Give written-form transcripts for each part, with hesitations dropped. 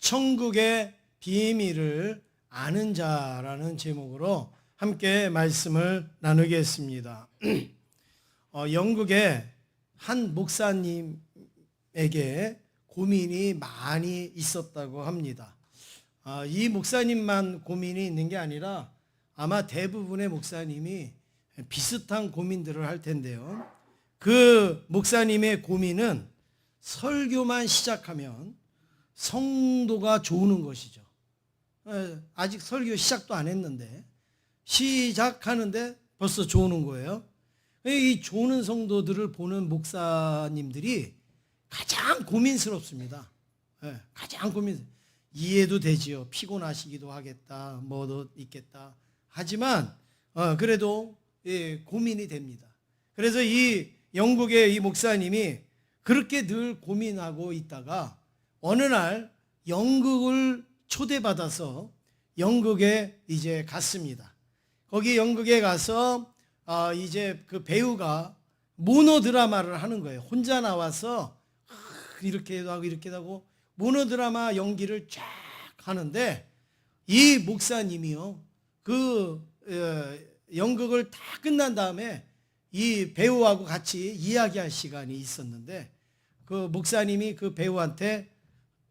천국의 비밀을 아는 자라는 제목으로 함께 말씀을 나누겠습니다. 영국의 한 목사님에게 고민이 많이 있었다고 합니다. 이 목사님만 고민이 있는 게 아니라 아마 대부분의 목사님이 비슷한 고민들을 할 텐데요. 그 목사님의 고민은 설교만 시작하면 성도가 조는 것이죠. 아직 설교 시작도 안 했는데 시작하는데 벌써 조는 거예요. 이 조는 성도들을 보는 목사님들이 가장 고민스럽습니다. 가장 이해도 되지요. 피곤하시기도 하겠다. 뭐도 있겠다. 하지만 그래도 고민이 됩니다. 그래서 이 영국의 이 목사님이 그렇게 늘 고민하고 있다가 어느 날 연극을 초대받아서 연극에 이제 갔습니다. 거기 연극에 가서 이제 그 배우가 모노드라마를 하는 거예요. 혼자 나와서 이렇게도 하고 이렇게도 하고 모노드라마 연기를 쫙 하는데 이 목사님이요. 그 연극을 다 끝난 다음에 이 배우하고 같이 이야기할 시간이 있었는데 그 목사님이 그 배우한테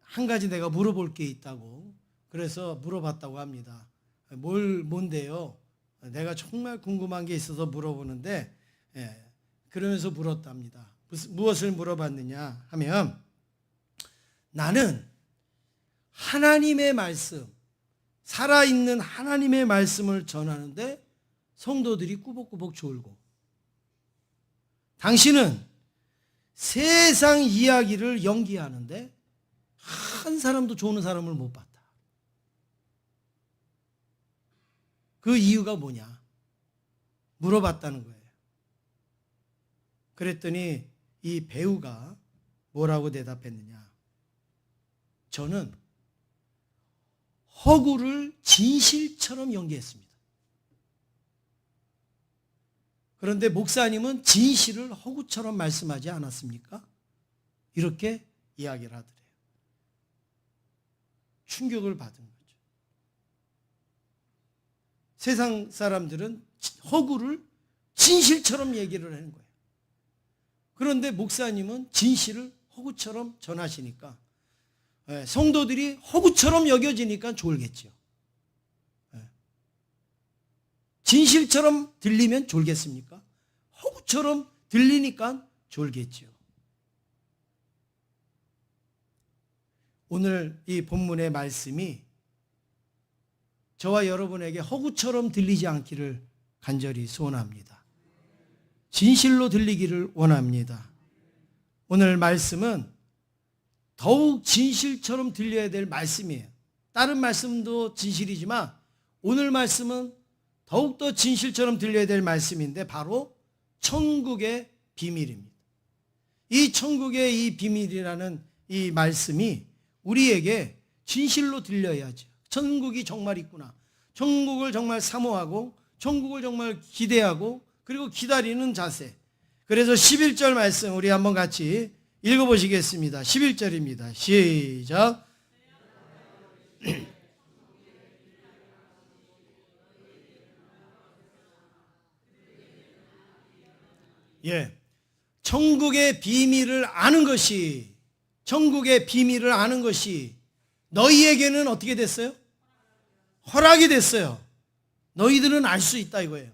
한 가지 내가 물어볼 게 있다고 그래서 물어봤다고 합니다. 뭔데요? 내가 정말 궁금한 게 있어서 물어보는데 그러면서 물었답니다. 무엇을 물어봤느냐 하면 나는 하나님의 말씀, 살아있는 하나님의 말씀을 전하는데 성도들이 꾸벅꾸벅 졸고 당신은 세상 이야기를 연기하는데 한 사람도 조는 사람을 못 봤다. 그 이유가 뭐냐? 물어봤다는 거예요. 그랬더니 이 배우가 뭐라고 대답했느냐? 저는 허구를 진실처럼 연기했습니다. 그런데 목사님은 진실을 허구처럼 말씀하지 않았습니까? 이렇게 이야기를 하더래요. 충격을 받은 거죠. 세상 사람들은 허구를 진실처럼 얘기를 하는 거예요. 그런데 목사님은 진실을 허구처럼 전하시니까 성도들이 허구처럼 여겨지니까 졸겠죠. 진실처럼 들리면 졸겠습니까? 허구처럼 들리니까 졸겠죠. 오늘 이 본문의 말씀이 저와 여러분에게 허구처럼 들리지 않기를 간절히 소원합니다. 진실로 들리기를 원합니다. 오늘 말씀은 더욱 진실처럼 들려야 될 말씀이에요. 다른 말씀도 진실이지만 오늘 말씀은 더욱더 진실처럼 들려야 될 말씀인데 바로 천국의 비밀입니다. 이 천국의 이 비밀이라는 이 말씀이 우리에게 진실로 들려야죠. 천국이 정말 있구나. 천국을 정말 사모하고 천국을 정말 기대하고 그리고 기다리는 자세. 그래서 11절 말씀 우리 한번 같이 읽어보시겠습니다. 11절입니다. 시작. 천국의 비밀을 아는 것이 천국의 비밀을 아는 것이 너희에게는 어떻게 됐어요? 허락이 됐어요. 너희들은 알 수 있다 이거예요.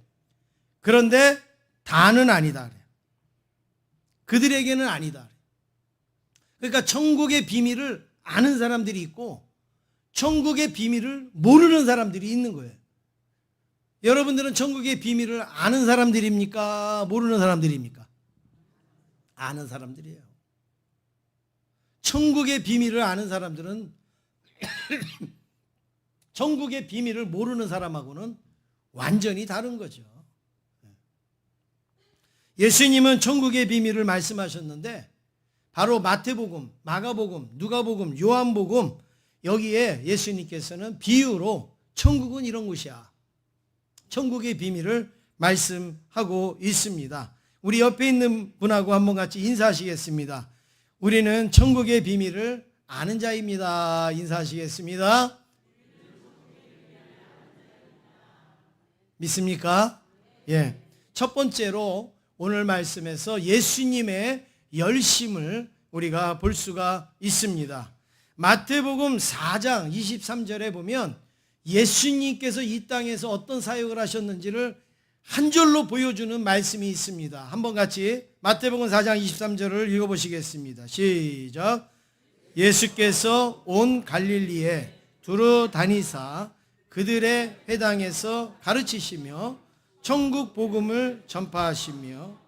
그런데 다는 아니다. 그들에게는 아니다. 그러니까 천국의 비밀을 아는 사람들이 있고 천국의 비밀을 모르는 사람들이 있는 거예요. 여러분들은 천국의 비밀을 아는 사람들입니까? 모르는 사람들입니까? 아는 사람들이에요. 천국의 비밀을 아는 사람들은 천국의 비밀을 모르는 사람하고는 완전히 다른 거죠. 예수님은 천국의 비밀을 말씀하셨는데 바로 마태복음, 마가복음, 누가복음, 요한복음 여기에 예수님께서는 비유로 천국은 이런 곳이야. 천국의 비밀을 말씀하고 있습니다. 우리 옆에 있는 분하고 한번 같이 인사하시겠습니다. 우리는 천국의 비밀을 아는 자입니다. 인사하시겠습니다. 믿습니까? 예. 첫 번째로 오늘 말씀에서 예수님의 열심을 우리가 볼 수가 있습니다. 마태복음 4장 23절에 보면 예수님께서 이 땅에서 어떤 사역을 하셨는지를 한 줄로 보여주는 말씀이 있습니다. 한번 같이 마태복음 4장 23절을 읽어보시겠습니다. 시작. 예수께서 온 갈릴리에 두루 다니사 그들의 회당에서 가르치시며 천국 복음을 전파하시며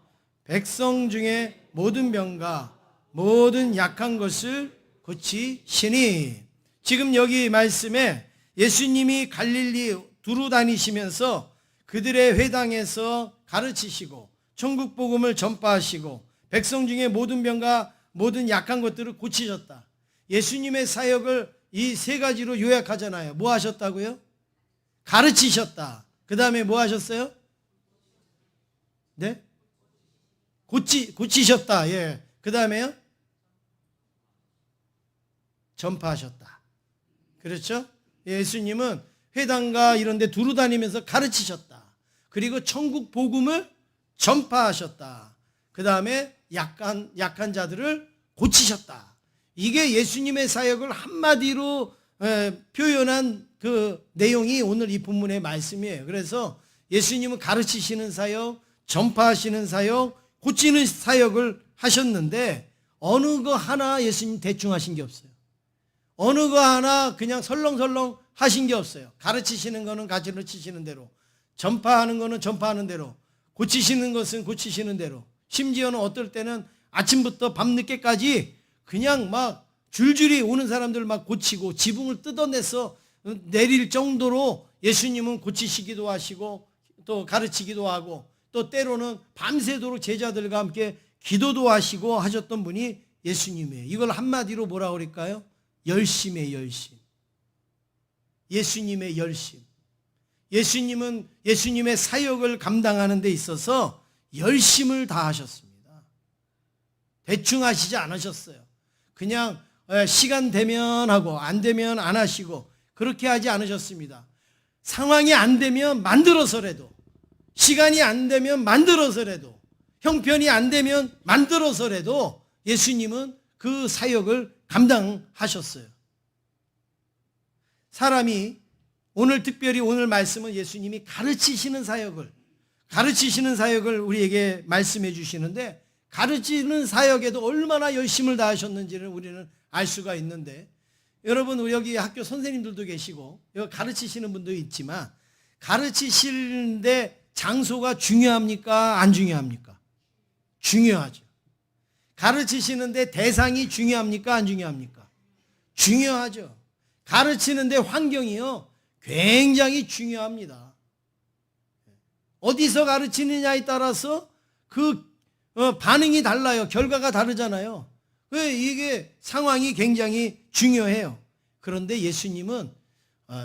백성 중에 모든 병과 모든 약한 것을 고치시니. 지금 여기 말씀에 예수님이 갈릴리 두루 다니시면서 그들의 회당에서 가르치시고 천국 복음을 전파하시고 백성 중에 모든 병과 모든 약한 것들을 고치셨다. 예수님의 사역을 이 세 가지로 요약하잖아요. 뭐 하셨다고요? 가르치셨다. 그 다음에 뭐 하셨어요? 네? 고치셨다. 예. 그 다음에요? 전파하셨다. 그렇죠? 예수님은 회당과 이런 데 두루 다니면서 가르치셨다. 그리고 천국 복음을 전파하셨다. 그 다음에 약한 자들을 고치셨다. 이게 예수님의 사역을 한마디로 표현한 그 내용이 오늘 이 본문의 말씀이에요. 그래서 예수님은 가르치시는 사역, 전파하시는 사역, 고치는 사역을 하셨는데 어느 거 하나 예수님 대충 하신 게 없어요. 어느 거 하나 그냥 설렁설렁 하신 게 없어요. 가르치시는 거는 가르치시는 대로, 전파하는 거는 전파하는 대로, 고치시는 것은 고치시는 대로, 심지어는 어떨 때는 아침부터 밤늦게까지 그냥 막 줄줄이 오는 사람들 막 고치고 지붕을 뜯어내서 내릴 정도로 예수님은 고치시기도 하시고 또 가르치기도 하고 또 때로는 밤새도록 제자들과 함께 기도도 하시고 하셨던 분이 예수님이에요. 이걸 한마디로 뭐라 그럴까요? 열심의 열심. 예수님의 열심. 예수님은 예수님의 사역을 감당하는 데 있어서 열심을 다하셨습니다. 대충 하시지 않으셨어요. 그냥 시간 되면 하고 안 되면 안 하시고 그렇게 하지 않으셨습니다. 상황이 안 되면 만들어서라도, 시간이 안 되면 만들어서라도, 형편이 안 되면 만들어서라도 예수님은 그 사역을 감당하셨어요. 사람이 오늘 특별히 오늘 말씀은 예수님이 가르치시는 사역을 우리에게 말씀해 주시는데 가르치는 사역에도 얼마나 열심을 다하셨는지를 우리는 알 수가 있는데 여러분 우리 여기 학교 선생님들도 계시고 여기 가르치시는 분도 있지만 가르치시는데 장소가 중요합니까? 안 중요합니까? 중요하죠. 가르치시는데 대상이 중요합니까? 안 중요합니까? 중요하죠. 가르치는데 환경이요 굉장히 중요합니다. 어디서 가르치느냐에 따라서 그 반응이 달라요. 결과가 다르잖아요. 이게 상황이 굉장히 중요해요. 그런데 예수님은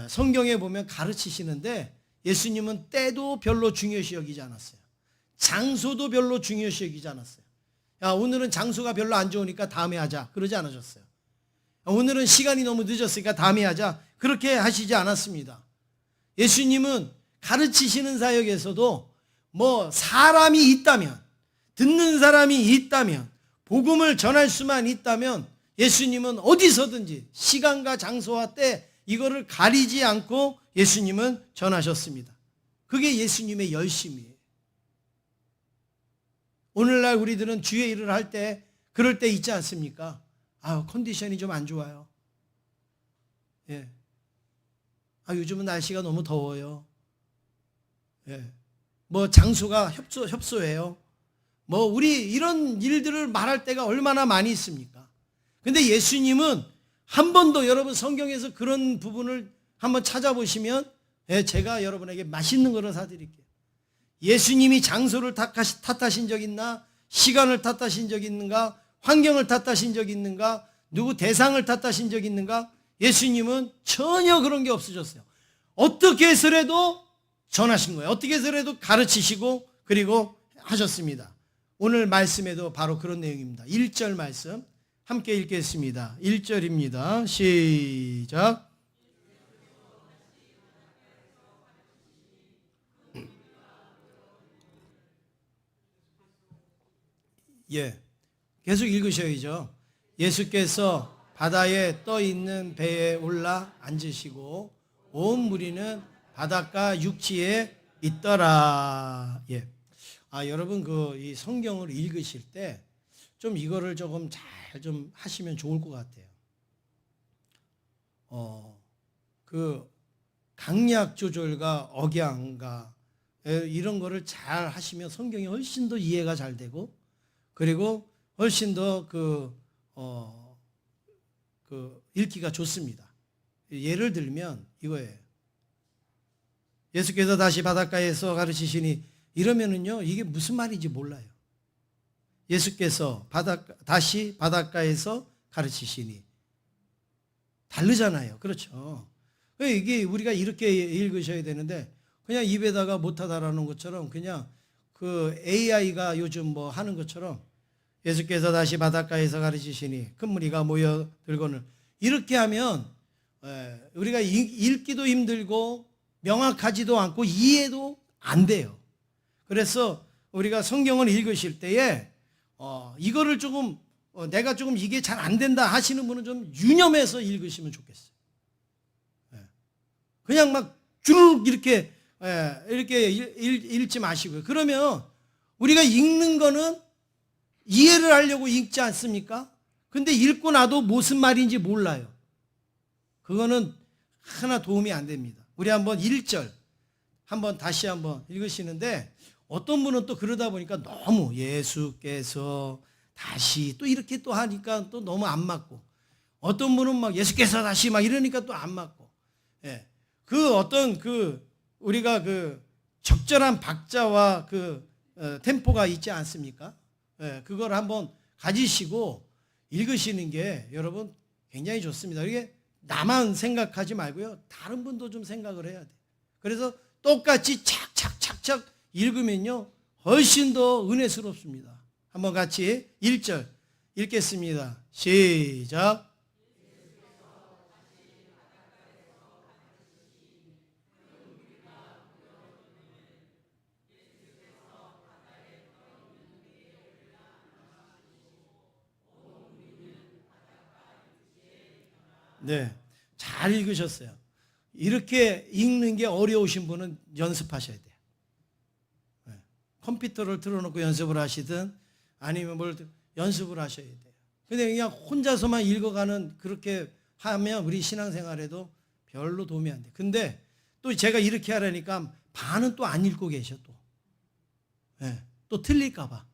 성경에 보면 가르치시는데 예수님은 때도 별로 중요시 여기지 않았어요. 장소도 별로 중요시 여기지 않았어요. 야, 오늘은 장소가 별로 안 좋으니까 다음에 하자. 그러지 않으셨어요. 오늘은 시간이 너무 늦었으니까 다음에 하자. 그렇게 하시지 않았습니다. 예수님은 가르치시는 사역에서도 뭐 사람이 있다면, 듣는 사람이 있다면, 복음을 전할 수만 있다면 예수님은 어디서든지 시간과 장소와 때 이거를 가리지 않고 예수님은 전하셨습니다. 그게 예수님의 열심이에요. 오늘날 우리들은 주의 일을 할 때 그럴 때 있지 않습니까? 컨디션이 좀 안 좋아요. 예. 요즘은 날씨가 너무 더워요. 예. 뭐 장소가 협소해요. 뭐 우리 이런 일들을 말할 때가 얼마나 많이 있습니까? 근데 예수님은 한 번도 여러분 성경에서 그런 부분을 한번 찾아보시면 제가 여러분에게 맛있는 거를 사드릴게요. 예수님이 장소를 탓하신 적 있나? 시간을 탓하신 적 있는가? 환경을 탓하신 적 있는가? 누구 대상을 탓하신 적 있는가? 예수님은 전혀 그런 게 없으셨어요. 어떻게 해서라도 전하신 거예요. 어떻게 해서라도 가르치시고 그리고 하셨습니다. 오늘 말씀에도 바로 그런 내용입니다. 1절 말씀 함께 읽겠습니다. 1절입니다. 시작. 예, 계속 읽으셔야죠. 예수께서 바다에 떠 있는 배에 올라 앉으시고 온 무리는 바닷가 육지에 있더라. 예. 여러분 이 성경을 읽으실 때 좀 이거를 조금 잘 좀 하시면 좋을 것 같아요. 그 강약 조절과 억양과 이런 거를 잘 하시면 성경이 훨씬 더 이해가 잘 되고, 그리고 훨씬 더 읽기가 좋습니다. 예를 들면 이거예요. 예수께서 다시 바닷가에서 가르치시니, 이러면은요 이게 무슨 말인지 몰라요. 예수께서 다시 바닷가에서 가르치시니 다르잖아요. 그렇죠. 이게 우리가 이렇게 읽으셔야 되는데, 그냥 입에다가 못하다라는 것처럼 그냥 그 AI가 요즘 뭐 하는 것처럼 예수께서 다시 바닷가에서 가르치시니 큰 무리가 모여들거늘, 이렇게 하면 우리가 읽기도 힘들고 명확하지도 않고 이해도 안 돼요. 그래서 우리가 성경을 읽으실 때에 이거를 조금 내가 조금 이게 잘 안 된다 하시는 분은 좀 유념해서 읽으시면 좋겠어요. 그냥 막 쭉 이렇게 읽지 마시고요. 그러면 우리가 읽는 거는 이해를 하려고 읽지 않습니까? 근데 읽고 나도 무슨 말인지 몰라요. 그거는 하나 도움이 안 됩니다. 우리 한번 1절 한번 다시 한번 읽으시는데, 어떤 분은 또 그러다 보니까 너무 예수께서 다시 또 이렇게 또 하니까 또 너무 안 맞고, 어떤 분은 막 예수께서 다시 막 이러니까 또 안 맞고, 예. 우리가 적절한 박자와 템포가 있지 않습니까? 예. 그걸 한번 가지시고 읽으시는 게 여러분 굉장히 좋습니다. 이게 나만 생각하지 말고요, 다른 분도 좀 생각을 해야 돼. 그래서 똑같이 착착착착 읽으면요 훨씬 더 은혜스럽습니다. 한번 같이 1절 읽겠습니다. 시작. 네, 잘 읽으셨어요. 이렇게 읽는 게 어려우신 분은 연습하셔야 돼요. 컴퓨터를 틀어놓고 연습을 하시든 아니면 뭘 연습을 하셔야 돼요. 근데 그냥 혼자서만 읽어가는, 그렇게 하면 우리 신앙생활에도 별로 도움이 안 돼요. 근데 또 제가 이렇게 하라니까 반은 또 안 읽고 계셔 또. 또 틀릴까봐.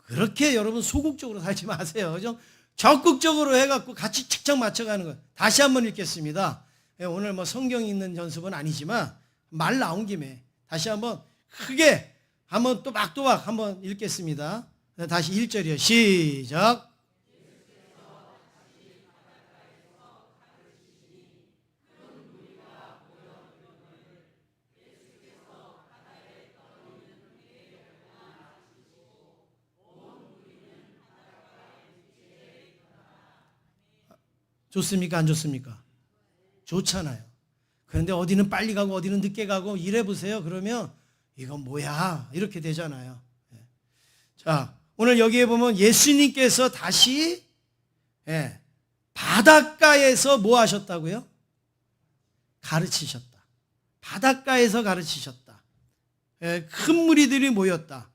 그렇게 여러분 소극적으로 살지 마세요. 좀 적극적으로 해갖고 같이 착착 맞춰가는 거예요. 다시 한번 읽겠습니다. 오늘 뭐 성경 읽는 연습은 아니지만 말 나온 김에 다시 한번 크게 한번 또박또박 한번 읽겠습니다. 다시 1절이요. 시작. 좋습니까? 안 좋습니까? 좋잖아요. 그런데 어디는 빨리 가고 어디는 늦게 가고 이래 보세요. 그러면 이건 뭐야? 이렇게 되잖아요. 자, 오늘 여기에 보면 예수님께서 다시 바닷가에서 뭐 하셨다고요? 가르치셨다. 바닷가에서 가르치셨다. 큰 무리들이 모였다.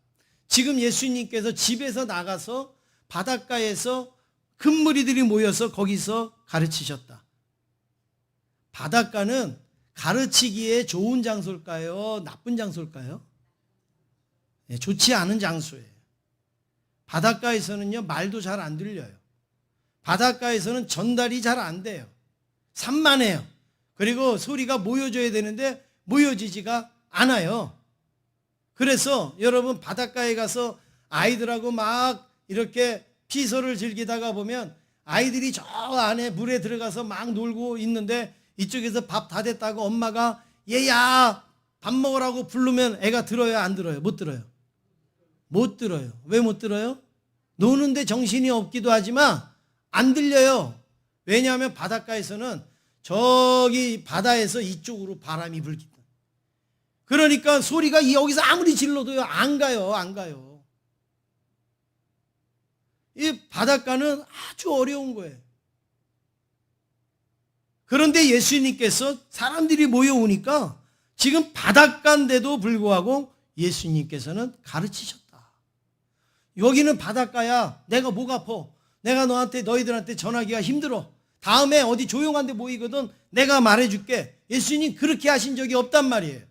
지금 예수님께서 집에서 나가서 바닷가에서 큰 무리들이 모여서 거기서 가르치셨다. 바닷가는 가르치기에 좋은 장소일까요? 나쁜 장소일까요? 좋지 않은 장소예요. 바닷가에서는요, 말도 잘 안 들려요. 바닷가에서는 전달이 잘 안 돼요. 산만해요. 그리고 소리가 모여져야 되는데 모여지지가 않아요. 그래서 여러분 바닷가에 가서 아이들하고 막 이렇게 피서를 즐기다가 보면 아이들이 저 안에 물에 들어가서 막 놀고 있는데 이쪽에서 밥 다 됐다고 엄마가 얘야 밥 먹으라고 부르면 애가 들어요, 안 들어요? 못 들어요. 못 들어요. 왜 못 들어요? 노는데 정신이 없기도 하지만 안 들려요. 왜냐하면 바닷가에서는 저기 바다에서 이쪽으로 바람이 불기 때문에. 그러니까 소리가 여기서 아무리 질러도요 안 가요. 안 가요. 이 바닷가는 아주 어려운 거예요. 그런데 예수님께서 사람들이 모여오니까 지금 바닷가인데도 불구하고 예수님께서는 가르치셨다. 여기는 바닷가야. 내가 목 아파. 내가 너희들한테 전하기가 힘들어. 다음에 어디 조용한 데 모이거든 내가 말해줄게. 예수님 그렇게 하신 적이 없단 말이에요.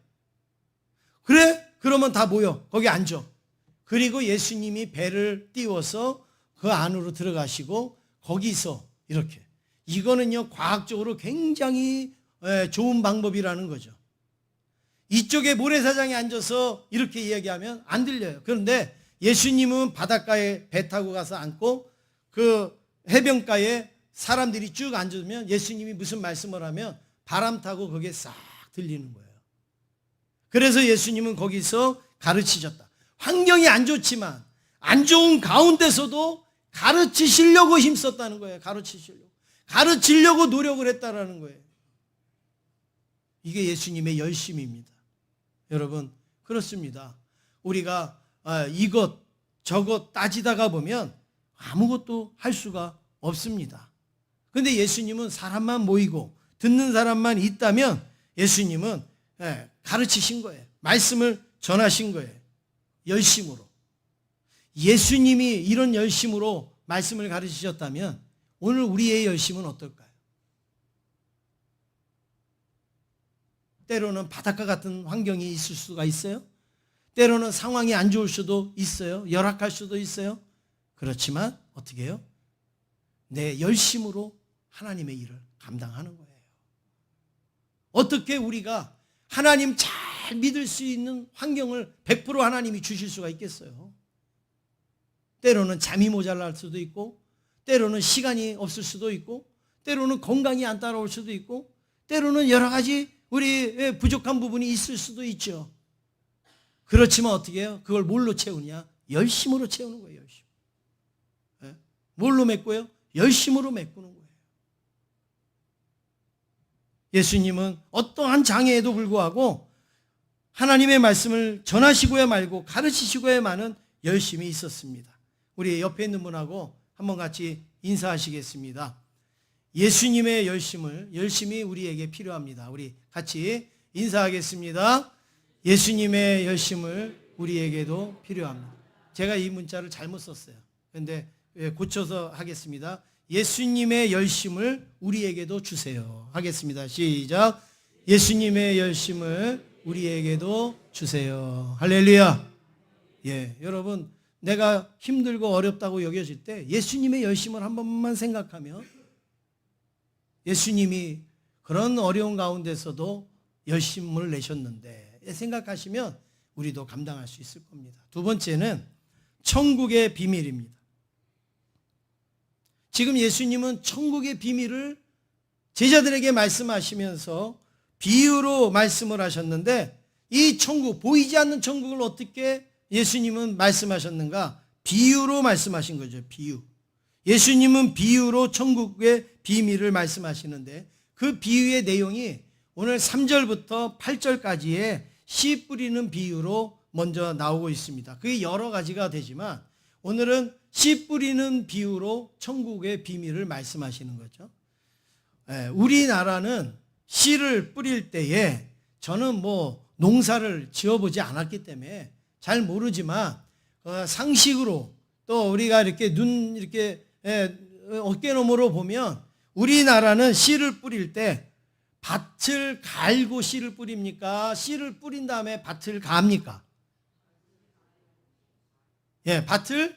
그래? 그러면 다 모여. 거기 앉아. 그리고 예수님이 배를 띄워서 그 안으로 들어가시고 거기서 이렇게. 이거는요 과학적으로 굉장히 좋은 방법이라는 거죠. 이쪽에 모래사장에 앉아서 이렇게 이야기하면 안 들려요. 그런데 예수님은 바닷가에 배 타고 가서 앉고 그 해변가에 사람들이 쭉 앉으면 예수님이 무슨 말씀을 하면 바람 타고 거기에 싹 들리는 거예요. 그래서 예수님은 거기서 가르치셨다. 환경이 안 좋지만 안 좋은 가운데서도 가르치시려고 힘썼다는 거예요. 가르치려고 노력을 했다라는 거예요. 이게 예수님의 열심입니다. 여러분 그렇습니다. 우리가 이것 저것 따지다가 보면 아무것도 할 수가 없습니다. 그런데 예수님은 사람만 모이고 듣는 사람만 있다면 예수님은 가르치신 거예요. 말씀을 전하신 거예요. 열심으로. 예수님이 이런 열심으로 말씀을 가르치셨다면 오늘 우리의 열심은 어떨까요? 때로는 바닷가 같은 환경이 있을 수가 있어요. 때로는 상황이 안 좋을 수도 있어요. 열악할 수도 있어요. 그렇지만 어떻게 해요? 내 열심으로 하나님의 일을 감당하는 거예요. 어떻게 우리가 하나님 잘 믿을 수 있는 환경을 100% 하나님이 주실 수가 있겠어요? 때로는 잠이 모자랄 수도 있고 때로는 시간이 없을 수도 있고 때로는 건강이 안 따라올 수도 있고 때로는 여러 가지 우리 부족한 부분이 있을 수도 있죠. 그렇지만 어떻게 해요? 그걸 뭘로 채우냐? 열심으로 채우는 거예요. 열심. 뭘로 메꿔요? 열심으로 메꾸는 거예요. 예수님은 어떠한 장애에도 불구하고 하나님의 말씀을 전하시고야 말고 가르치시고야 마는 열심이 있었습니다. 우리 옆에 있는 분하고 한번 같이 인사하시겠습니다. 예수님의 열심이 우리에게 필요합니다. 우리 같이 인사하겠습니다. 예수님의 열심을 우리에게도 필요합니다. 제가 이 문자를 잘못 썼어요. 그런데 고쳐서 하겠습니다. 예수님의 열심을 우리에게도 주세요. 하겠습니다. 시작. 예수님의 열심을 우리에게도 주세요. 할렐루야. 예, 여러분 내가 힘들고 어렵다고 여겨질 때 예수님의 열심을 한 번만 생각하면 예수님이 그런 어려운 가운데서도 열심을 내셨는데 생각하시면 우리도 감당할 수 있을 겁니다. 두 번째는 천국의 비밀입니다. 지금 예수님은 천국의 비밀을 제자들에게 말씀하시면서 비유로 말씀을 하셨는데 이 천국, 보이지 않는 천국을 어떻게 예수님은 말씀하셨는가? 비유로 말씀하신 거죠. 비유. 예수님은 비유로 천국의 비밀을 말씀하시는데 그 비유의 내용이 오늘 3절부터 8절까지의 씨 뿌리는 비유로 먼저 나오고 있습니다. 그게 여러 가지가 되지만 오늘은 씨 뿌리는 비유로 천국의 비밀을 말씀하시는 거죠. 우리나라는 씨를 뿌릴 때에 저는 농사를 지어보지 않았기 때문에 잘 모르지만 상식으로 또 우리가 이렇게 어깨너머로 보면 우리나라는 씨를 뿌릴 때 밭을 갈고 씨를 뿌립니까? 씨를 뿌린 다음에 밭을 갑니까? 예, 밭을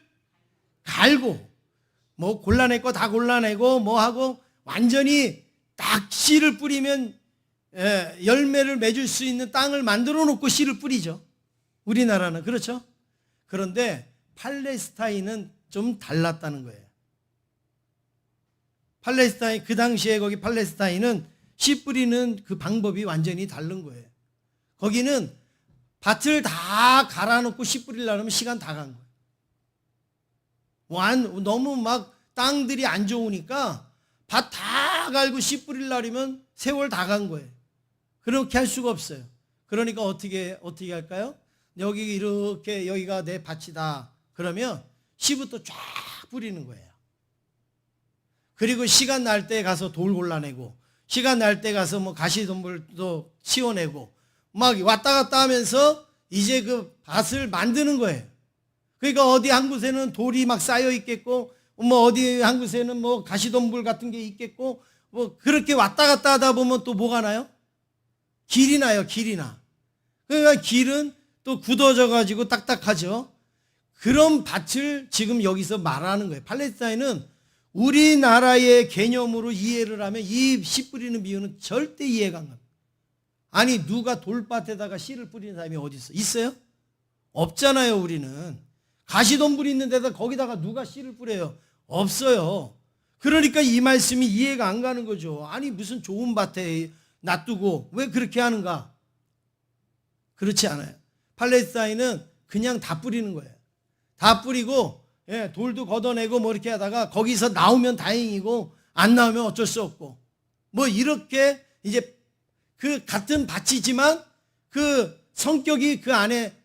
갈고 골라낼 거 다 골라내고 하고 완전히 딱 씨를 뿌리면 열매를 맺을 수 있는 땅을 만들어 놓고 씨를 뿌리죠. 우리나라는 그렇죠? 그런데 팔레스타인은 좀 달랐다는 거예요. 그 당시에 거기 팔레스타인은 씨 뿌리는 그 방법이 완전히 다른 거예요. 거기는 밭을 다 갈아놓고 씨 뿌리려면 시간 다 간 거예요. 너무 막 땅들이 안 좋으니까 밭 다 갈고 씨 뿌리려면 세월 다 간 거예요. 그렇게 할 수가 없어요. 그러니까 어떻게 할까요? 여기 이렇게 여기가 내 밭이다. 그러면 씨부터 쫙 뿌리는 거예요. 그리고 시간 날 때 가서 돌 골라내고, 시간 날 때 가서 뭐 가시덤불도 치워내고, 막 왔다 갔다 하면서 이제 그 밭을 만드는 거예요. 그러니까 어디 한 곳에는 돌이 막 쌓여 있겠고, 뭐 어디 한 곳에는 뭐 가시덤불 같은 게 있겠고, 뭐 그렇게 왔다 갔다 하다 보면 또 뭐가 나요? 길이 나요, 길이 나. 그러니까 길은 또 굳어져 가지고 딱딱하죠. 그런 밭을 지금 여기서 말하는 거예요. 팔레스타인은 우리나라의 개념으로 이해를 하면 이 씨 뿌리는 비유는 절대 이해가 안 갑니다. 아니 누가 돌밭에다가 씨를 뿌리는 사람이 어디 있어? 있어요? 없잖아요. 우리는 가시덤불이 있는 데다 거기다가 누가 씨를 뿌려요? 없어요. 그러니까 이 말씀이 이해가 안 가는 거죠. 아니 무슨 좋은 밭에 놔두고 왜 그렇게 하는가? 그렇지 않아요. 팔레스타인은 그냥 다 뿌리는 거예요. 다 뿌리고 돌도 걷어내고 뭐 이렇게 하다가 거기서 나오면 다행이고 안 나오면 어쩔 수 없고 뭐 이렇게 이제 그 같은 밭이지만 그 성격이 그 안에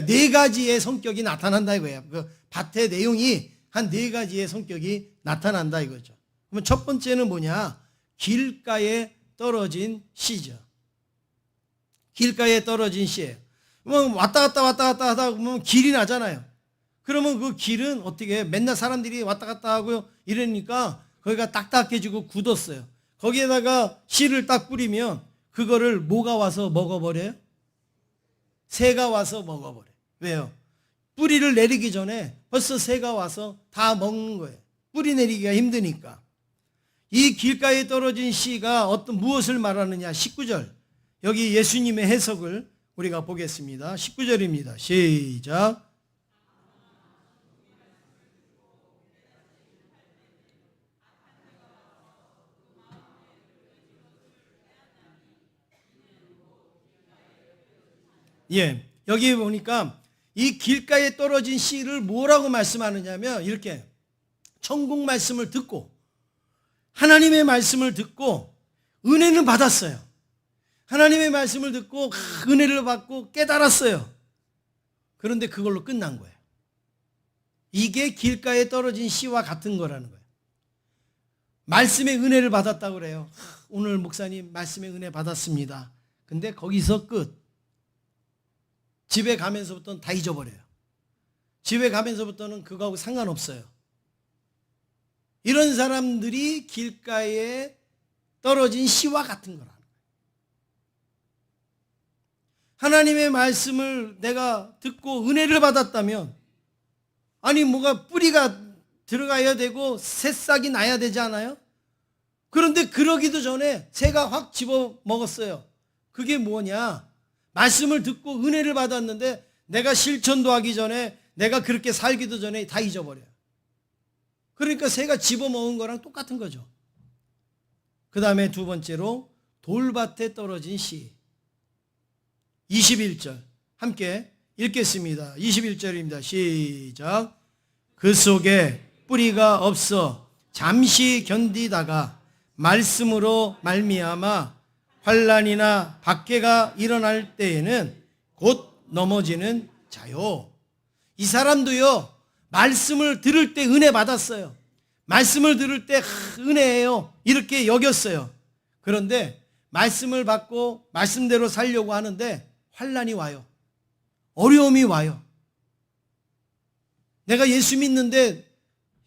네 가지의 성격이 나타난다 이거예요. 그 밭의 내용이 한 네 가지의 성격이 나타난다 이거죠. 그러면 첫 번째는 뭐냐? 길가에 떨어진 씨죠. 길가에 떨어진 씨예요. 뭐 왔다 갔다 하다 보면 길이 나잖아요. 그러면 그 길은 어떻게 맨날 사람들이 왔다 갔다 하고 이러니까 거기가 딱딱해지고 굳었어요. 거기에다가 씨를 딱 뿌리면 그거를 뭐가 와서 먹어버려요? 새가 와서 먹어버려요. 왜요? 뿌리를 내리기 전에 벌써 새가 와서 다 먹는 거예요. 뿌리 내리기가 힘드니까. 이 길가에 떨어진 씨가 무엇을 말하느냐? 19절. 여기 예수님의 해석을 우리가 보겠습니다. 19절입니다. 시작. 여기 보니까 이 길가에 떨어진 씨를 뭐라고 말씀하느냐면 이렇게 천국 말씀을 듣고 하나님의 말씀을 듣고 은혜는 받았어요. 하나님의 말씀을 듣고 은혜를 받고 깨달았어요. 그런데 그걸로 끝난 거예요. 이게 길가에 떨어진 씨와 같은 거라는 거예요. 말씀의 은혜를 받았다고 그래요. 오늘 목사님 말씀의 은혜 받았습니다. 근데 거기서 끝. 집에 가면서부터는 다 잊어버려요. 집에 가면서부터는 그거하고 상관없어요. 이런 사람들이 길가에 떨어진 씨와 같은 거라는 거예요. 하나님의 말씀을 내가 듣고 은혜를 받았다면 아니 뭐가 뿌리가 들어가야 되고 새싹이 나야 되지 않아요? 그런데 그러기도 전에 새가 확 집어 먹었어요. 그게 뭐냐? 말씀을 듣고 은혜를 받았는데 내가 실천도 하기 전에 내가 그렇게 살기도 전에 다 잊어버려요. 그러니까 새가 집어먹은 거랑 똑같은 거죠. 그 다음에 두 번째로 돌밭에 떨어진 씨. 21절 함께 읽겠습니다. 21절입니다. 시작. 그 속에 뿌리가 없어 잠시 견디다가 말씀으로 말미암아 환난이나 박해가 일어날 때에는 곧 넘어지는 자요. 이 사람도요 말씀을 들을 때 은혜 받았어요. 말씀을 들을 때 은혜예요 이렇게 여겼어요. 그런데 말씀을 받고 말씀대로 살려고 하는데 환난이 와요. 어려움이 와요. 내가 예수 믿는데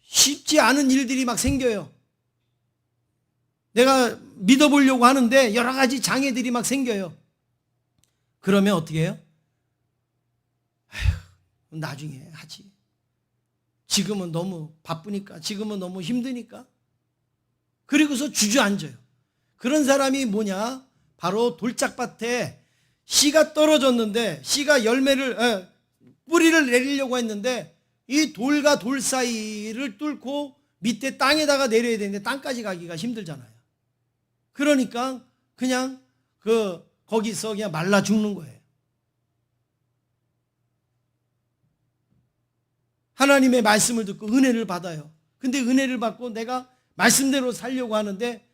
쉽지 않은 일들이 막 생겨요. 내가 믿어보려고 하는데 여러 가지 장애들이 막 생겨요. 그러면 어떻게 해요? 아휴, 나중에 하지. 지금은 너무 바쁘니까, 지금은 너무 힘드니까. 그리고서 주저앉아요. 그런 사람이 뭐냐? 바로 돌짝밭에 씨가 떨어졌는데, 씨가 뿌리를 내리려고 했는데, 이 돌과 돌 사이를 뚫고 밑에 땅에다가 내려야 되는데 땅까지 가기가 힘들잖아요. 그러니까 그냥 거기서 그냥 말라 죽는 거예요. 하나님의 말씀을 듣고 은혜를 받아요. 근데 은혜를 받고 내가 말씀대로 살려고 하는데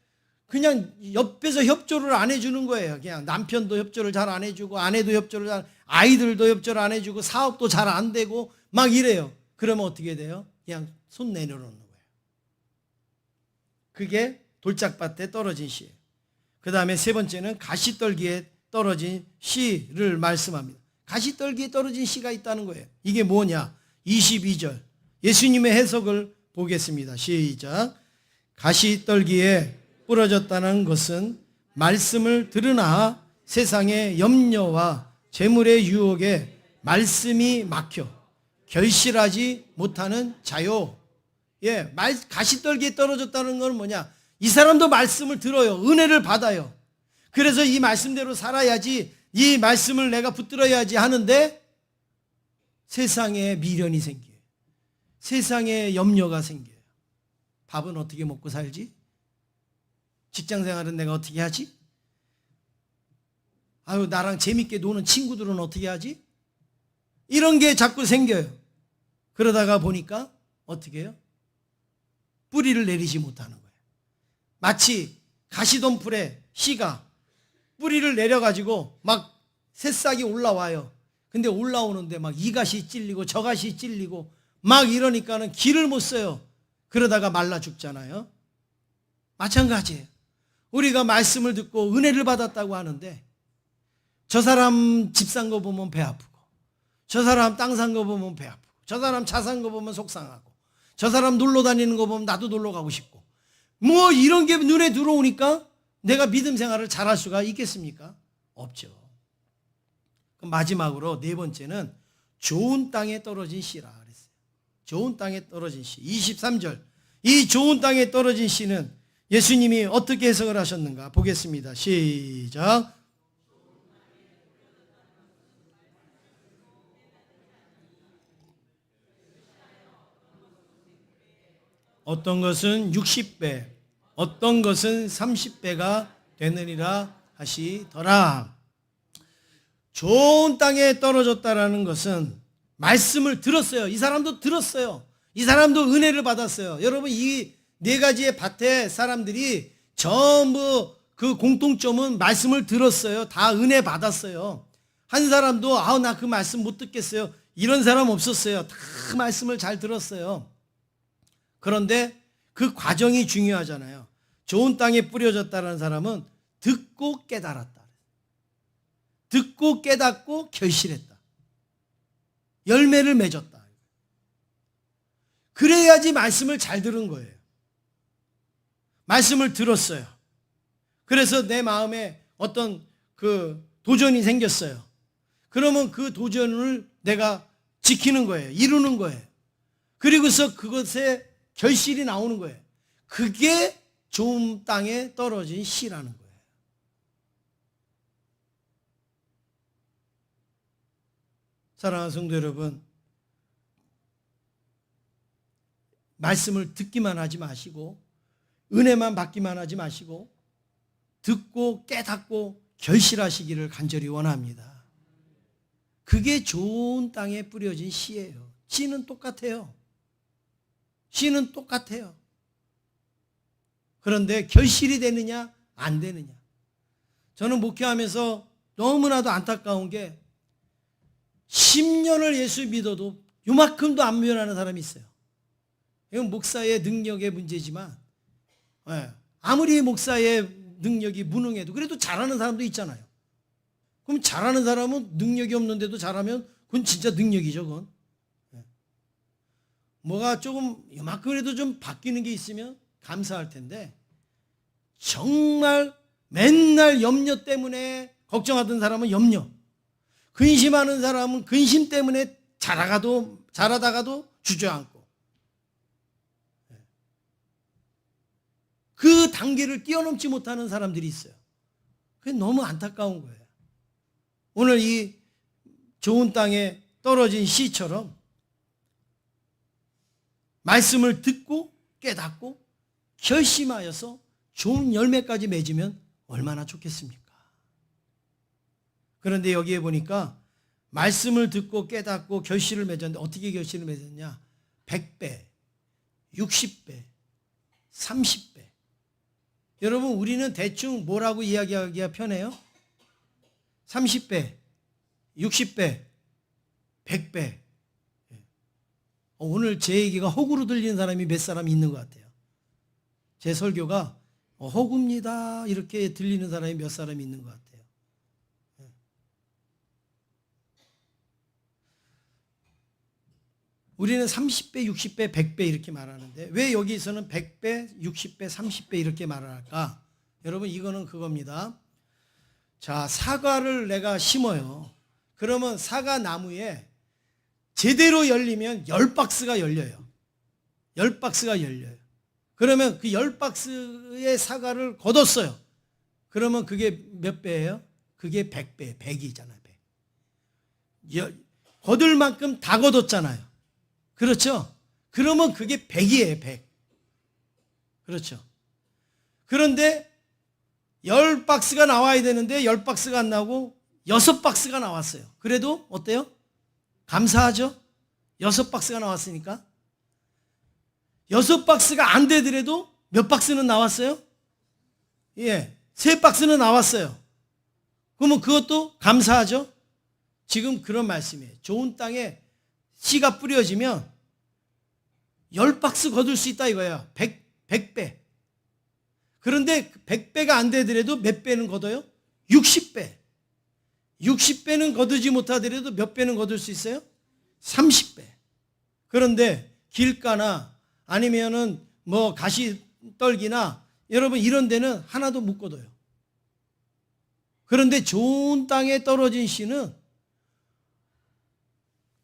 그냥 옆에서 협조를 안 해주는 거예요. 그냥 남편도 협조를 잘 안 해주고 아내도 협조를 아이들도 협조를 안 해주고 사업도 잘 안 되고 막 이래요. 그러면 어떻게 돼요? 그냥 손 내려놓는 거예요. 그게 돌짝밭에 떨어진 씨예요. 그 다음에 세 번째는 가시떨기에 떨어진 씨를 말씀합니다. 가시떨기에 떨어진 씨가 있다는 거예요. 이게 뭐냐? 22절 예수님의 해석을 보겠습니다. 시작. 가시떨기에 부러졌다는 것은 말씀을 들으나 세상의 염려와 재물의 유혹에 말씀이 막혀 결실하지 못하는 자요. 예, 가시떨기에 떨어졌다는 건 뭐냐? 이 사람도 말씀을 들어요. 은혜를 받아요. 그래서 이 말씀대로 살아야지, 이 말씀을 내가 붙들어야지 하는데 세상에 미련이 생겨요. 세상에 염려가 생겨요. 밥은 어떻게 먹고 살지? 직장생활은 내가 어떻게 하지? 아유, 나랑 재밌게 노는 친구들은 어떻게 하지? 이런 게 자꾸 생겨요. 그러다가 보니까 어떻게 해요? 뿌리를 내리지 못하는 거예요. 마치 가시덤불에 씨가 뿌리를 내려가지고 막 새싹이 올라와요. 근데 올라오는데 막 이 가시 찔리고 저 가시 찔리고 막 이러니까는 길을 못 써요. 그러다가 말라 죽잖아요. 마찬가지예요. 우리가 말씀을 듣고 은혜를 받았다고 하는데 저 사람 집 산 거 보면 배 아프고 저 사람 땅 산 거 보면 배 아프고 저 사람 차 산 거 보면 속상하고 저 사람 놀러 다니는 거 보면 나도 놀러 가고 싶고 뭐 이런 게 눈에 들어오니까 내가 믿음 생활을 잘할 수가 있겠습니까? 없죠. 그럼 마지막으로 네 번째는 좋은 땅에 떨어진 씨라 그랬어요. 좋은 땅에 떨어진 씨. 23절. 이 좋은 땅에 떨어진 씨는 예수님이 어떻게 해석을 하셨는가 보겠습니다. 시작. 어떤 것은 60배, 어떤 것은 30배가 되느니라 하시더라. 좋은 땅에 떨어졌다라는 것은 말씀을 들었어요. 이 사람도 들었어요. 이 사람도 은혜를 받았어요. 여러분, 이 네 가지의 밭의 사람들이 전부 그 공통점은 말씀을 들었어요. 다 은혜 받았어요. 한 사람도 나 그 말씀 못 듣겠어요. 이런 사람 없었어요. 다 말씀을 잘 들었어요. 그런데 그 과정이 중요하잖아요. 좋은 땅에 뿌려졌다는 사람은 듣고 깨달았다. 듣고 깨닫고 결실했다. 열매를 맺었다. 그래야지 말씀을 잘 들은 거예요. 말씀을 들었어요. 그래서 내 마음에 어떤 그 도전이 생겼어요. 그러면 그 도전을 내가 지키는 거예요. 이루는 거예요. 그리고서 그것에 결실이 나오는 거예요. 그게 좋은 땅에 떨어진 씨라는 거예요. 사랑하는 성도 여러분, 말씀을 듣기만 하지 마시고 은혜만 받기만 하지 마시고 듣고 깨닫고 결실하시기를 간절히 원합니다. 그게 좋은 땅에 뿌려진 씨예요. 씨는 똑같아요. 씨는 똑같아요. 그런데 결실이 되느냐 안 되느냐. 저는 목회하면서 너무나도 안타까운 게 10년을 예수 믿어도 요만큼도 안 변하는 사람이 있어요. 이건 목사의 능력의 문제지만 아무리 목사의 능력이 무능해도 그래도 잘하는 사람도 있잖아요. 그럼 잘하는 사람은 능력이 없는데도 잘하면 그건 진짜 능력이죠. 그건. 뭐가 조금 이만큼이라도 좀 바뀌는 게 있으면 감사할 텐데 정말 맨날 염려 때문에 걱정하던 사람은 염려, 근심하는 사람은 근심 때문에 잘하다가도 주저앉고 그 단계를 뛰어넘지 못하는 사람들이 있어요. 그게 너무 안타까운 거예요. 오늘 이 좋은 땅에 떨어진 씨처럼 말씀을 듣고 깨닫고 결심하여서 좋은 열매까지 맺으면 얼마나 좋겠습니까? 그런데 여기에 보니까 말씀을 듣고 깨닫고 결실을 맺었는데 어떻게 결실을 맺었냐? 100배, 60배, 30배. 여러분, 우리는 대충 뭐라고 이야기하기가 편해요? 30배, 60배, 100배. 오늘 제 얘기가 허구로 들리는 사람이 몇 사람 있는 것 같아요. 제 설교가 허구입니다 이렇게 들리는 사람이 몇 사람이 있는 것 같아요. 우리는 30배, 60배, 100배 이렇게 말하는데 왜 여기서는 100배, 60배, 30배 이렇게 말을 할까? 여러분, 이거는 그겁니다. 자, 사과를 내가 심어요. 그러면 사과 나무에 제대로 열리면 10박스가 열려요. 10박스가 열려요. 그러면 그 10박스의 사과를 거뒀어요. 그러면 그게 몇 배예요? 그게 100배, 100이잖아요. 100. 거둘 만큼 다 거뒀잖아요. 그렇죠? 그러면 그게 100이에요, 100. 그렇죠? 그런데 10박스가 나와야 되는데 10박스가 안 나오고 6박스가 나왔어요. 그래도 어때요? 감사하죠? 6박스가 나왔으니까. 6박스가 안 되더라도 몇 박스는 나왔어요? 예, 3박스는 나왔어요. 그러면 그것도 감사하죠? 지금 그런 말씀이에요. 좋은 땅에 씨가 뿌려지면 10박스 거둘 수 있다 이거예요. 100배. 그런데 100배가 안 되더라도 몇 배는 거둬요? 60배. 60배는 거두지 못하더라도 몇 배는 거둘 수 있어요? 30배. 그런데 길가나 아니면은 뭐 가시떨기나 여러분 이런 데는 하나도 못 거둬요. 그런데 좋은 땅에 떨어진 씨는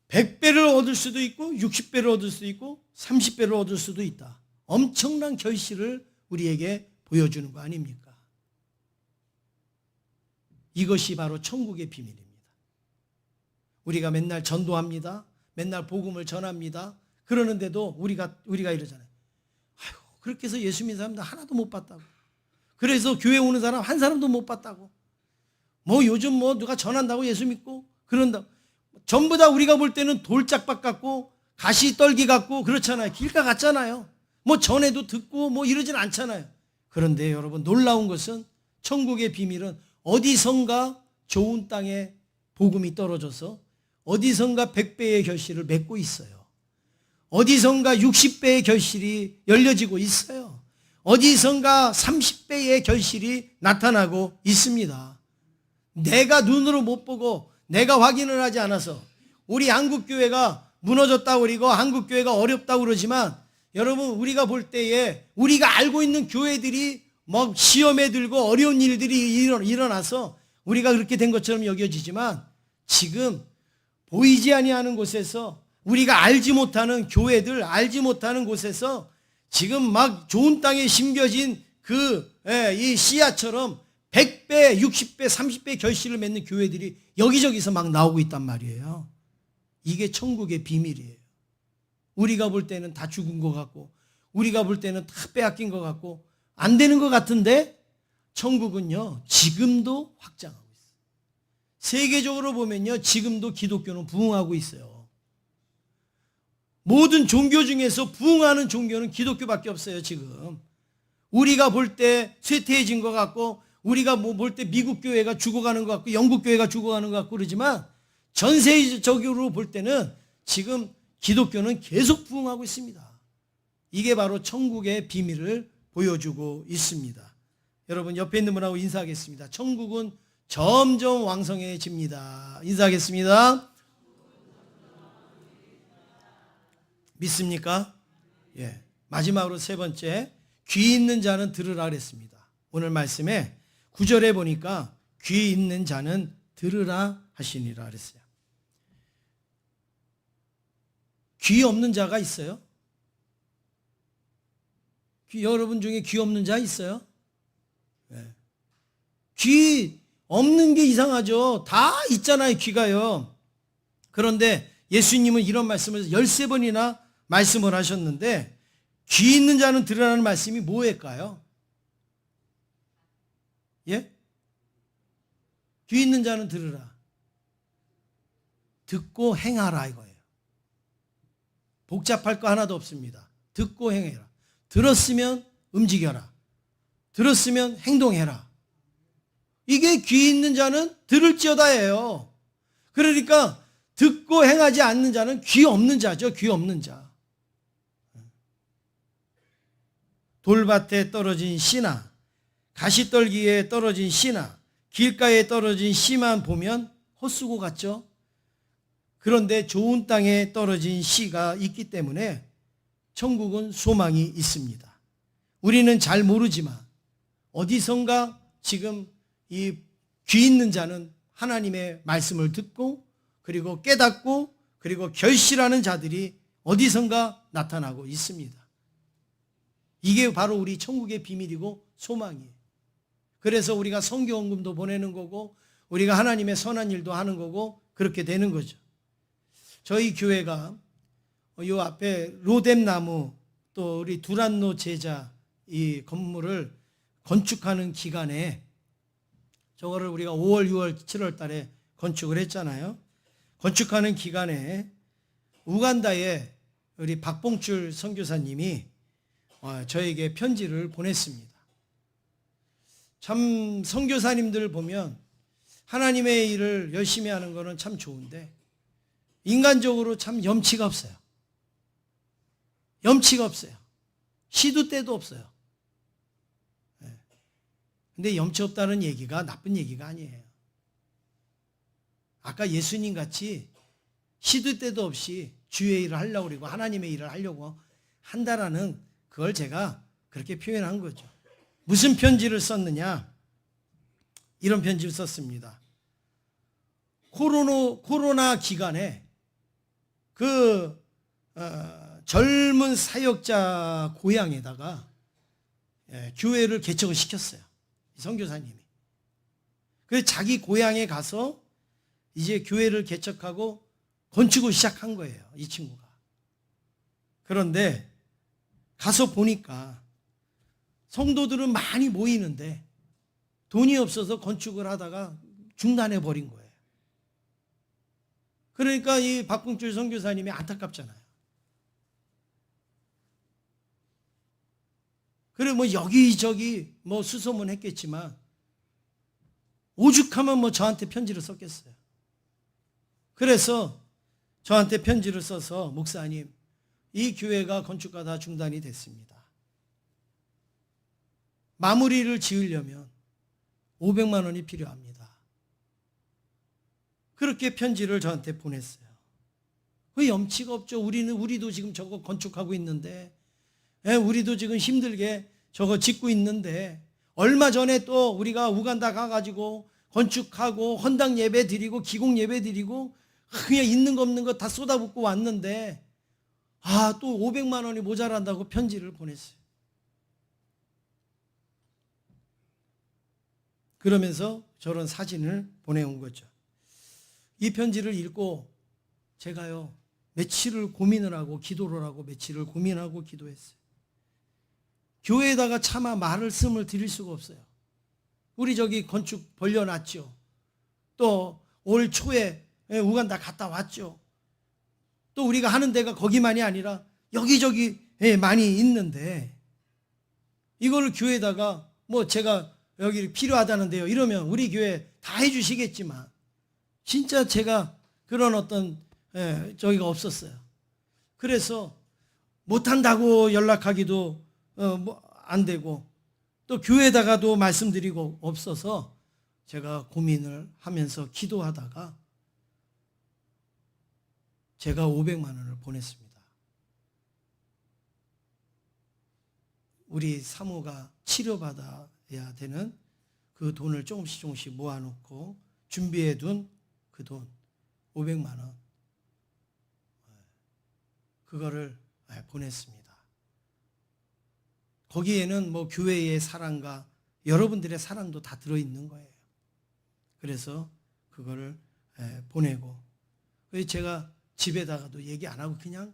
100배를 얻을 수도 있고 60배를 얻을 수도 있고 30배를 얻을 수도 있다. 엄청난 결실을 우리에게 보여주는 거 아닙니까? 이것이 바로 천국의 비밀입니다. 우리가 맨날 전도합니다. 맨날 복음을 전합니다. 그러는데도 우리가 이러잖아요. 아유, 그렇게 해서 예수 믿는 사람들 하나도 못 봤다고. 그래서 교회 오는 사람 한 사람도 못 봤다고. 뭐 요즘 뭐 누가 전한다고 예수 믿고 그런다고. 전부 다 우리가 볼 때는 돌짝박 같고 가시떨기 같고 그렇잖아요. 길가 같잖아요. 뭐 전에도 듣고 뭐 이러진 않잖아요. 그런데 여러분, 놀라운 것은 천국의 비밀은 어디선가 좋은 땅에 복음이 떨어져서 어디선가 100배의 결실을 맺고 있어요. 어디선가 60배의 결실이 열려지고 있어요. 어디선가 30배의 결실이 나타나고 있습니다. 내가 눈으로 못 보고 내가 확인을 하지 않아서 우리 한국교회가 무너졌다고 그러고 한국교회가 어렵다고 그러지만 여러분, 우리가 볼 때에 우리가 알고 있는 교회들이 막 시험에 들고 어려운 일들이 일어나서 우리가 그렇게 된 것처럼 여겨지지만 지금 보이지 아니하는 곳에서 우리가 알지 못하는 교회들, 알지 못하는 곳에서 지금 막 좋은 땅에 심겨진 이 씨앗처럼 100배, 60배, 30배 결실을 맺는 교회들이 여기저기서 막 나오고 있단 말이에요. 이게 천국의 비밀이에요. 우리가 볼 때는 다 죽은 것 같고 우리가 볼 때는 다 빼앗긴 것 같고 안 되는 것 같은데 천국은요 지금도 확장하고 있어요. 세계적으로 보면요 지금도 기독교는 부흥하고 있어요. 모든 종교 중에서 부흥하는 종교는 기독교밖에 없어요. 지금 우리가 볼 때 쇠퇴해진 것 같고 우리가 뭐 볼 때 미국 교회가 죽어가는 것 같고 영국 교회가 죽어가는 것 같고 그러지만 전 세계적으로 볼 때는 지금 기독교는 계속 부흥하고 있습니다. 이게 바로 천국의 비밀을 보여주고 있습니다. 여러분, 옆에 있는 분하고 인사하겠습니다. 천국은 점점 왕성해집니다. 인사하겠습니다. 믿습니까? 예. 마지막으로 세 번째, 귀 있는 자는 들으라 그랬습니다. 오늘 말씀에 9절에 보니까 귀 있는 자는 들으라 하시니라 그랬어요. 귀 없는 자가 있어요? 여러분 중에 귀 없는 자 있어요? 네. 귀 없는 게 이상하죠. 다 있잖아요, 귀가요. 그런데 예수님은 이런 말씀을 13번이나 말씀을 하셨는데 귀 있는 자는 들으라는 말씀이 뭐일까요? 예? 귀 있는 자는 들으라. 듣고 행하라 이거예요. 복잡할 거 하나도 없습니다. 듣고 행해라. 들었으면 움직여라. 들었으면 행동해라. 이게 귀 있는 자는 들을지어다예요. 그러니까 듣고 행하지 않는 자는 귀 없는 자죠. 귀 없는 자. 돌밭에 떨어진 씨나 가시떨기에 떨어진 씨나 길가에 떨어진 씨만 보면 헛수고 같죠. 그런데 좋은 땅에 떨어진 씨가 있기 때문에 천국은 소망이 있습니다. 우리는 잘 모르지만 어디선가 지금 이 귀 있는 자는 하나님의 말씀을 듣고 그리고 깨닫고 그리고 결실하는 자들이 어디선가 나타나고 있습니다. 이게 바로 우리 천국의 비밀이고 소망이에요. 그래서 우리가 선교헌금도 보내는 거고 우리가 하나님의 선한 일도 하는 거고 그렇게 되는 거죠. 저희 교회가 이 앞에 로뎀나무 또 우리 두란노 제자 이 건물을 건축하는 기간에 저거를 우리가 5월, 6월, 7월 달에 건축을 했잖아요. 건축하는 기간에 우간다에 우리 박봉출 선교사님이 저에게 편지를 보냈습니다. 참 선교사님들 보면 하나님의 일을 열심히 하는 거는 참 좋은데 인간적으로 참 염치가 없어요. 염치가 없어요. 시도 때도 없어요. 근데 염치 없다는 얘기가 나쁜 얘기가 아니에요. 아까 예수님 같이 시도 때도 없이 주의 일을 하려고 그러고 하나님의 일을 하려고 한다라는 그걸 제가 그렇게 표현한 거죠. 무슨 편지를 썼느냐? 이런 편지를 썼습니다. 코로나 기간에 그 젊은 사역자 고향에다가 교회를 개척을 시켰어요. 선교사님이. 그래서 자기 고향에 가서 이제 교회를 개척하고 건축을 시작한 거예요. 이 친구가. 그런데 가서 보니까 성도들은 많이 모이는데 돈이 없어서 건축을 하다가 중단해 버린 거예요. 그러니까 이 박봉출 선교사님이 안타깝잖아요. 그래 뭐 여기저기 뭐 수소문했겠지만 오죽하면 뭐 저한테 편지를 썼겠어요. 그래서 저한테 편지를 써서 목사님 이 교회가 건축가 다 중단이 됐습니다. 마무리를 지으려면 500만 원이 필요합니다. 그렇게 편지를 저한테 보냈어요. 그 염치가 없죠. 우리도 지금 저거 건축하고 있는데 우리도 지금 힘들게 저거 짓고 있는데 얼마 전에 또 우리가 우간다 가가지고 건축하고 헌당 예배 드리고 기공 예배 드리고 그냥 있는 거 없는 거 다 쏟아붓고 왔는데 또 500만 원이 모자란다고 편지를 보냈어요. 그러면서 저런 사진을 보내온 거죠. 이 편지를 읽고 제가요 며칠을 고민을 하고 기도를 하고 며칠을 고민하고 기도했어요. 교회에다가 차마 말씀을 드릴 수가 없어요. 우리 저기 건축 벌려놨죠. 또 올 초에 우간다 갔다 왔죠. 또 우리가 하는 데가 거기만이 아니라 여기저기 많이 있는데 이거를 교회에다가 뭐 제가 여기 필요하다는데요 이러면 우리 교회 다 해주시겠지만 진짜 제가 그런 어떤 저기가 없었어요. 그래서 못한다고 연락하기도 안 되고 또 교회에다가도 말씀드리고 없어서 제가 고민을 하면서 기도하다가 제가 500만 원을 보냈습니다. 우리 사모가 치료받아야 되는 그 돈을 조금씩 모아놓고 준비해둔 그 돈 500만 원 그거를 보냈습니다. 거기에는 뭐 교회의 사랑과 여러분들의 사랑도 다 들어있는 거예요. 그래서 그거를 보내고 제가 집에다가도 얘기 안 하고 그냥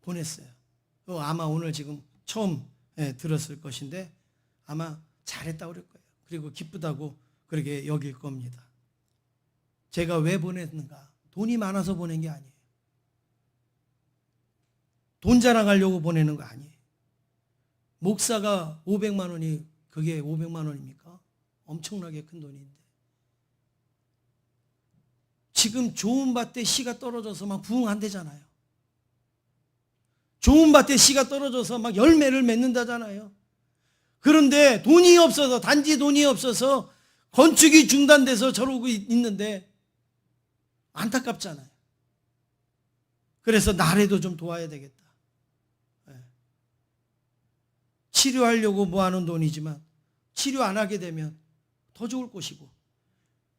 보냈어요. 아마 오늘 지금 처음 들었을 것인데 아마 잘했다고 그럴 거예요. 그리고 기쁘다고 그렇게 여길 겁니다. 제가 왜 보냈는가? 돈이 많아서 보낸 게 아니에요. 돈 자랑하려고 보내는 거 아니에요. 목사가 500만 원이 그게 500만 원입니까? 엄청나게 큰 돈인데. 지금 좋은 밭에 씨가 떨어져서 막 부흥한대잖아요. 좋은 밭에 씨가 떨어져서 막 열매를 맺는다잖아요. 그런데 돈이 없어서, 단지 돈이 없어서 건축이 중단돼서 저러고 있는데 안타깝잖아요. 그래서 나라도 좀 도와야 되겠다. 치료하려고 모아놓은 돈이지만 치료 안 하게 되면 더 좋을 것이고,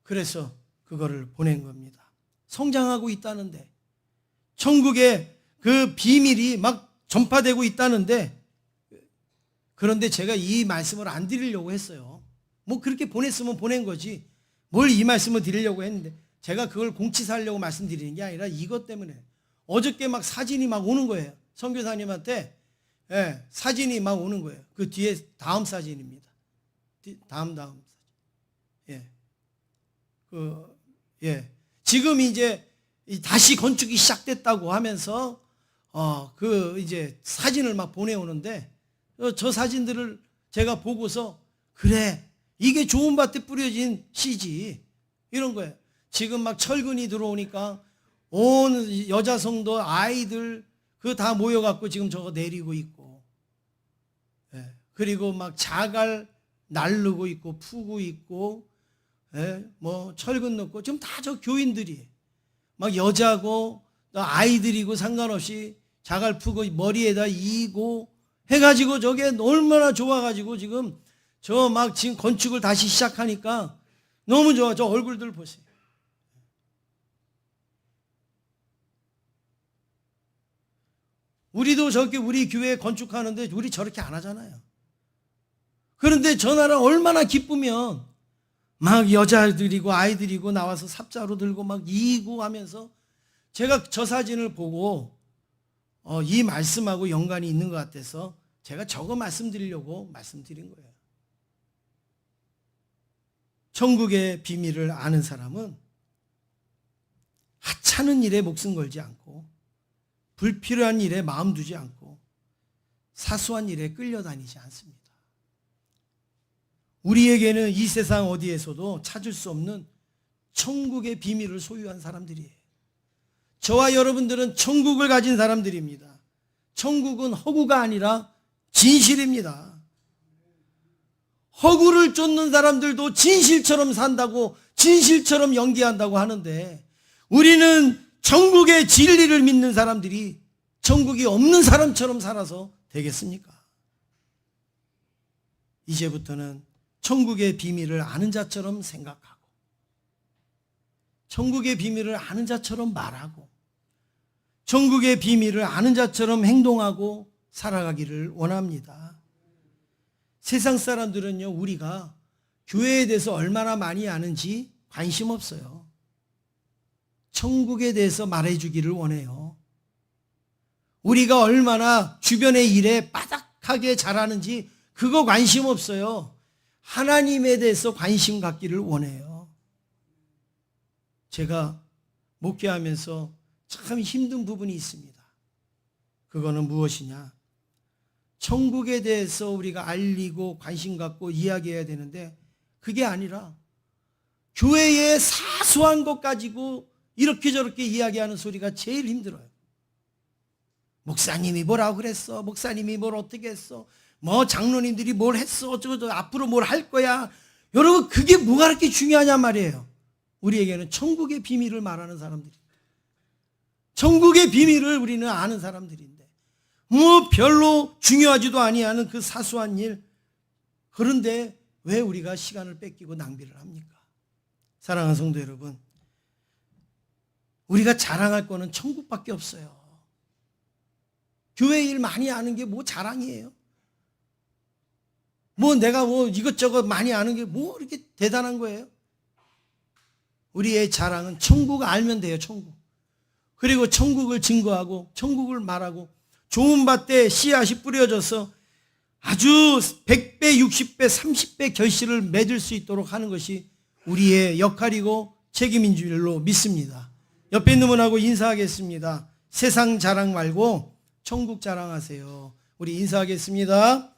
그래서 그거를 보낸 겁니다. 성장하고 있다는데, 천국의 그 비밀이 막 전파되고 있다는데, 그런데 제가 이 말씀을 안 드리려고 했어요. 뭐 그렇게 보냈으면 보낸 거지 뭘 이 말씀을 드리려고 했는데, 제가 그걸 공치사하려고 말씀드리는 게 아니라 이것 때문에 어저께 막 사진이 막 오는 거예요. 선교사님한테 사진이 막 오는 거예요. 그 뒤에 다음 사진입니다. 다음 사진. 지금 이제 다시 건축이 시작됐다고 하면서 그 이제 사진을 막 보내오는데, 저 사진들을 제가 보고서 그래, 이게 좋은 밭에 뿌려진 씨지, 이런 거예요. 지금 막 철근이 들어오니까 온 여자성도 아이들 그 다 모여갖고 지금 저거 내리고 있고, 그리고 막 자갈 날르고 있고 푸고 있고, 뭐 철근 넣고 지금 다 저 교인들이 막 여자고 아이들이고 상관없이 자갈 푸고 머리에다 이고 해가지고 저게 얼마나 좋아가지고 지금 저 막 지금 건축을 다시 시작하니까 너무 좋아. 저 얼굴들 보세요. 우리도 저렇게 우리 교회 건축하는데 우리 저렇게 안 하잖아요. 그런데 저 나라 얼마나 기쁘면 막 여자들이고 아이들이고 나와서 삽자루 들고 막 이고 하면서, 제가 저 사진을 보고 이 말씀하고 연관이 있는 것 같아서 제가 저거 말씀드리려고 말씀드린 거예요. 천국의 비밀을 아는 사람은 하찮은 일에 목숨 걸지 않고, 불필요한 일에 마음 두지 않고, 사소한 일에 끌려다니지 않습니다. 우리에게는 이 세상 어디에서도 찾을 수 없는 천국의 비밀을 소유한 사람들이에요. 저와 여러분들은 천국을 가진 사람들입니다. 천국은 허구가 아니라 진실입니다. 허구를 쫓는 사람들도 진실처럼 산다고, 진실처럼 연기한다고 하는데, 우리는 천국의 진리를 믿는 사람들이 천국이 없는 사람처럼 살아서 되겠습니까? 이제부터는 천국의 비밀을 아는 자처럼 생각하고, 천국의 비밀을 아는 자처럼 말하고, 천국의 비밀을 아는 자처럼 행동하고 살아가기를 원합니다. 세상 사람들은요, 우리가 교회에 대해서 얼마나 많이 아는지 관심 없어요. 천국에 대해서 말해주기를 원해요. 우리가 얼마나 주변의 일에 빠삭하게 잘하는지 그거 관심 없어요. 하나님에 대해서 관심 갖기를 원해요. 제가 목회하면서 참 힘든 부분이 있습니다. 그거는 무엇이냐? 천국에 대해서 우리가 알리고 관심 갖고 이야기해야 되는데, 그게 아니라 교회의 사소한 것 가지고 이렇게 저렇게 이야기하는 소리가 제일 힘들어요. 목사님이 뭐라고 그랬어? 목사님이 뭘 어떻게 했어? 뭐 장로님들이 뭘 했어? 어쩌고 앞으로 뭘 할 거야? 여러분, 그게 뭐가 그렇게 중요하냐 말이에요. 우리에게는 천국의 비밀을 말하는 사람들이, 천국의 비밀을 우리는 아는 사람들인데, 뭐 별로 중요하지도 아니하는 그 사소한 일, 그런데 왜 우리가 시간을 뺏기고 낭비를 합니까? 사랑하는 성도 여러분, 우리가 자랑할 거는 천국밖에 없어요. 교회 일 많이 아는 게 뭐 자랑이에요? 뭐 내가 뭐 이것저것 많이 아는 게 뭐 이렇게 대단한 거예요? 우리의 자랑은 천국 알면 돼요. 천국. 그리고 천국을 증거하고 천국을 말하고, 좋은 밭에 씨앗이 뿌려져서 아주 100배, 60배, 30배 결실을 맺을 수 있도록 하는 것이 우리의 역할이고 책임인 줄로 믿습니다. 옆에 있는 분하고 인사하겠습니다. 세상 자랑 말고 천국 자랑하세요. 우리 인사하겠습니다.